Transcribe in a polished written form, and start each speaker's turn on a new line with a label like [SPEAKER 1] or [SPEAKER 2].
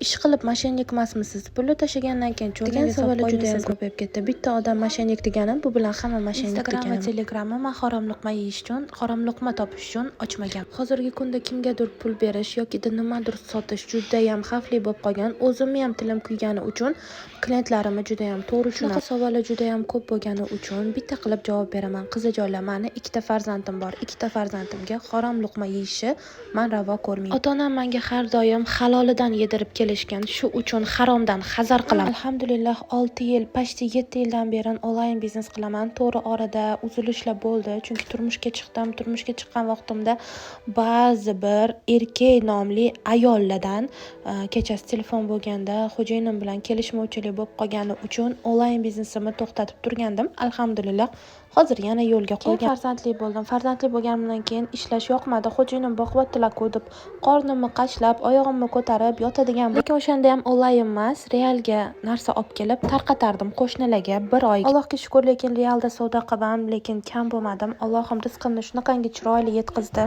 [SPEAKER 1] ish qilib moshennik emasmisiz? Pulni tashlagandan keyin degan savollar juda ham ko'payib ketdi. Bitta odam moshennik deganim, bu bilan hamma moshennik deganim. Instagram va Telegramni men harom luqma yeyish uchun, harom luqma topish uchun ochmagan. Hozirgi kunda kimgadir pul berish yoki nimadir sotish juda ham xavfli bo'lib qolgan. O'zimni ham tilim kuygani uchun, klientlarimni juda ham to'g'ri tushunaman. Savollar juda ham ko'p bo'lgani uchun bitta qilib javob beraman. Qizijonlar, meni ikkita farzandim bor. Ikkita farzandimga harom luqma yeyishni men ravo ko'rmayman. Ota-onam menga har doim halolidan yedirib kelishgan. Shu uchun haromdan hazar qilaman. Alhamdulillah 6 yil, pashti 7 yildan beri onlayn biznes qilaman. To'g'ri orada uzilishlar bo'ldi, chunki turmushga chiqdim. Turmushga chiqqan vaqtimda ba'zi bir erkak nomli ayollardan kechasi telefon bo'lganda xo'jayinim bilan kelishmovchilik bo'lib qolgani uchun onlayn biznesimni to'xtatib turgandim. Alhamdulillah hozir yana yo'lga qo'ygan. Farzandli bo'ldim. Farzandli bo'lganimdan keyin ishlash yoqmadi. Xo'jayinim baquvvattilar deb qornimni qashlab, oyog'imni ko'tarib yotadigan. Lekin o'shanda ham onlayn emas, realga narsa olib kelib tarqatardim qo'shnilarga 1 oy. Allohga shukr, lekin realda savdo qildim, lekin kam bo'lmadim. Allohim rizqimni shunaqangi chiroyli yetkazdi.